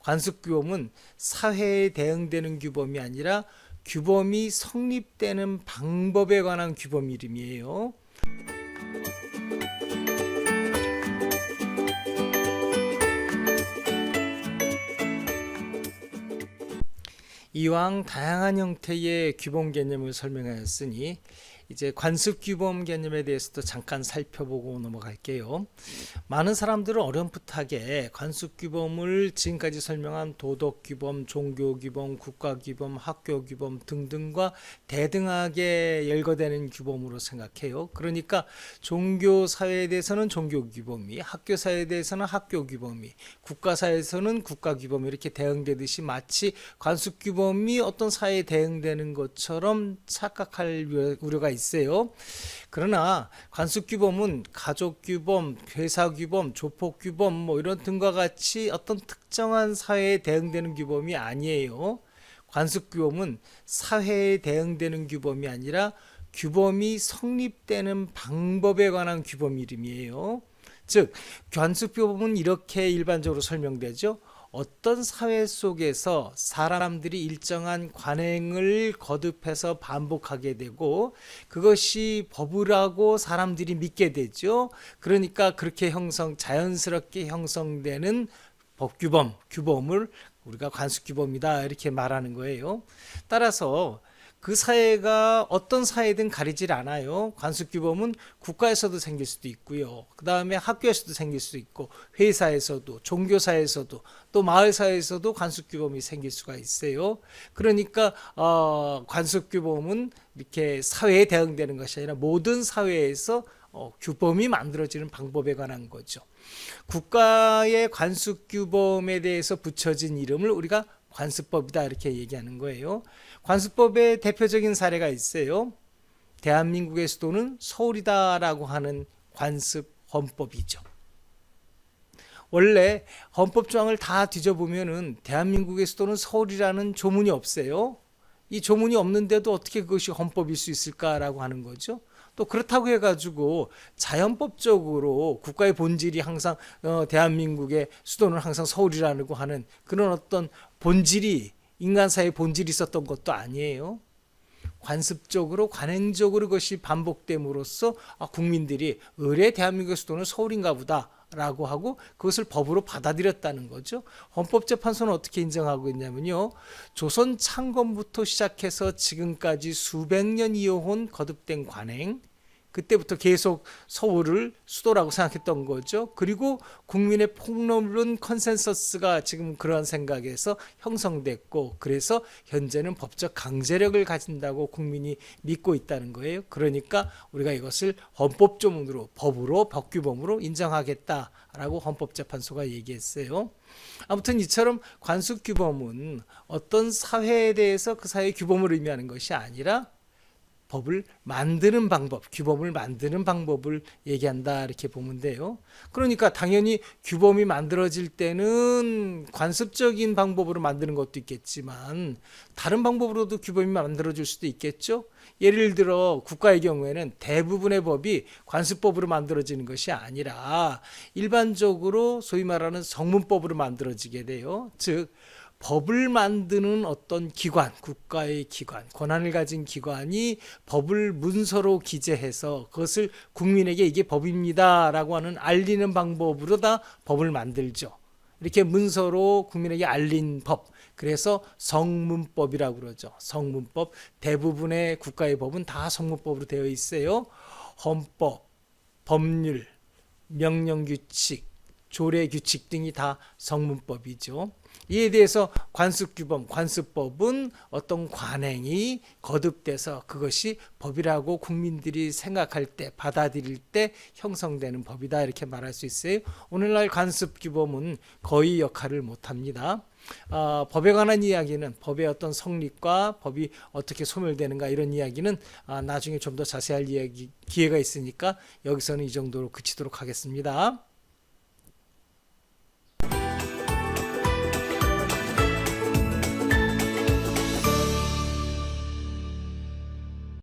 관습규범은 사회에 대응되는 규범이 아니라 규범이 성립되는 방법에 관한 규범 이름이에요. 이왕 다양한 형태의 규범 개념을 설명하였으니 이제 관습 규범 개념에 대해서도 잠깐 살펴보고 넘어갈게요. 많은 사람들은 어렴풋하게 관습 규범을 지금까지 설명한 도덕 규범, 종교 규범, 국가 규범, 학교 규범 등등과 대등하게 열거되는 규범으로 생각해요. 그러니까 종교 사회에 대해서는 종교 규범이, 학교 사회에 대해서는 학교 규범이, 국가 사회에서는 국가 규범이 이렇게 대응되듯이 마치 관습 규범이 어떤 사회에 대응되는 것처럼 착각할 우려가 있어요. 그러나 관습 규범은 가족 규범, 회사 규범, 조폭 규범 이런 등과 같이 어떤 특정한 사회에 대응되는 규범이 아니에요. 관습 규범은 사회에 대응되는 규범이 아니라 규범이 성립되는 방법에 관한 규범 이름이에요. 즉, 관습 규범은 이렇게 일반적으로 설명되죠. 어떤 사회 속에서 사람들이 일정한 관행을 거듭해서 반복하게 되고 그것이 법이라고 사람들이 믿게 되죠. 그러니까 그렇게 자연스럽게 형성되는 법규범, 규범을 우리가 관습규범이다 이렇게 말하는 거예요. 따라서 그 사회가 어떤 사회든 가리질 않아요. 관습규범은 국가에서도 생길 수도 있고요. 그 다음에 학교에서도 생길 수도 있고 회사에서도 종교사에서도 또 마을사회에서도 관습규범이 생길 수가 있어요. 그러니까 관습규범은 이렇게 사회에 대응되는 것이 아니라 모든 사회에서 규범이 만들어지는 방법에 관한 거죠. 국가의 관습규범에 대해서 붙여진 이름을 우리가 관습법이다 이렇게 얘기하는 거예요. 관습법의 대표적인 사례가 있어요. 대한민국의 수도는 서울이다라고 하는 관습 헌법이죠. 원래 헌법 조항을 다 뒤져보면은 대한민국의 수도는 서울이라는 조문이 없어요. 이 조문이 없는데도 어떻게 그것이 헌법일 수 있을까라고 하는 거죠. 또 그렇다고 해가지고 자연법적으로 국가의 본질이 항상 대한민국의 수도는 항상 서울이라고 하는 그런 어떤 본질이 인간사회의 본질이 있었던 것도 아니에요. 관습적으로 관행적으로 그것이 반복됨으로써 국민들이 의뢰 대한민국의 수도는 서울인가 보다 라고 하고 그것을 법으로 받아들였다는 거죠. 헌법재판소는 어떻게 인정하고 있냐면요, 조선 창건부터 시작해서 지금까지 수백 년 이어온 거듭된 관행, 그때부터 계속 서울을 수도라고 생각했던 거죠. 그리고 국민의 폭넓은 컨센서스가 지금 그러한 생각에서 형성됐고, 그래서 현재는 법적 강제력을 가진다고 국민이 믿고 있다는 거예요. 그러니까 우리가 이것을 헌법조문으로, 법으로, 법규범으로 인정하겠다라고 헌법재판소가 얘기했어요. 아무튼 이처럼 관습규범은 어떤 사회에 대해서 그 사회의 규범을 의미하는 것이 아니라 법을 만드는 방법, 규범을 만드는 방법을 얘기한다 이렇게 보면 돼요. 그러니까 당연히 규범이 만들어질 때는 관습적인 방법으로 만드는 것도 있겠지만 다른 방법으로도 규범이 만들어질 수도 있겠죠. 예를 들어 국가의 경우에는 대부분의 법이 관습법으로 만들어지는 것이 아니라 일반적으로 소위 말하는 성문법으로 만들어지게 돼요. 즉 법을 만드는 어떤 기관, 국가의 기관, 권한을 가진 기관이 법을 문서로 기재해서 그것을 국민에게 이게 법입니다 라고 하는 알리는 방법으로 다 법을 만들죠. 이렇게 문서로 국민에게 알린 법, 그래서 성문법이라고 그러죠. 성문법, 대부분의 국가의 법은 다 성문법으로 되어 있어요. 헌법, 법률, 명령규칙, 조례규칙 등이 다 성문법이죠. 이에 대해서 관습규범, 관습법은 어떤 관행이 거듭돼서 그것이 법이라고 국민들이 생각할 때, 받아들일 때 형성되는 법이다 이렇게 말할 수 있어요. 오늘날 관습규범은 거의 역할을 못합니다. 법에 관한 이야기는 법의 어떤 성립과 법이 어떻게 소멸되는가 이런 이야기는 나중에 좀 더 자세할 기회가 있으니까 여기서는 이 정도로 그치도록 하겠습니다.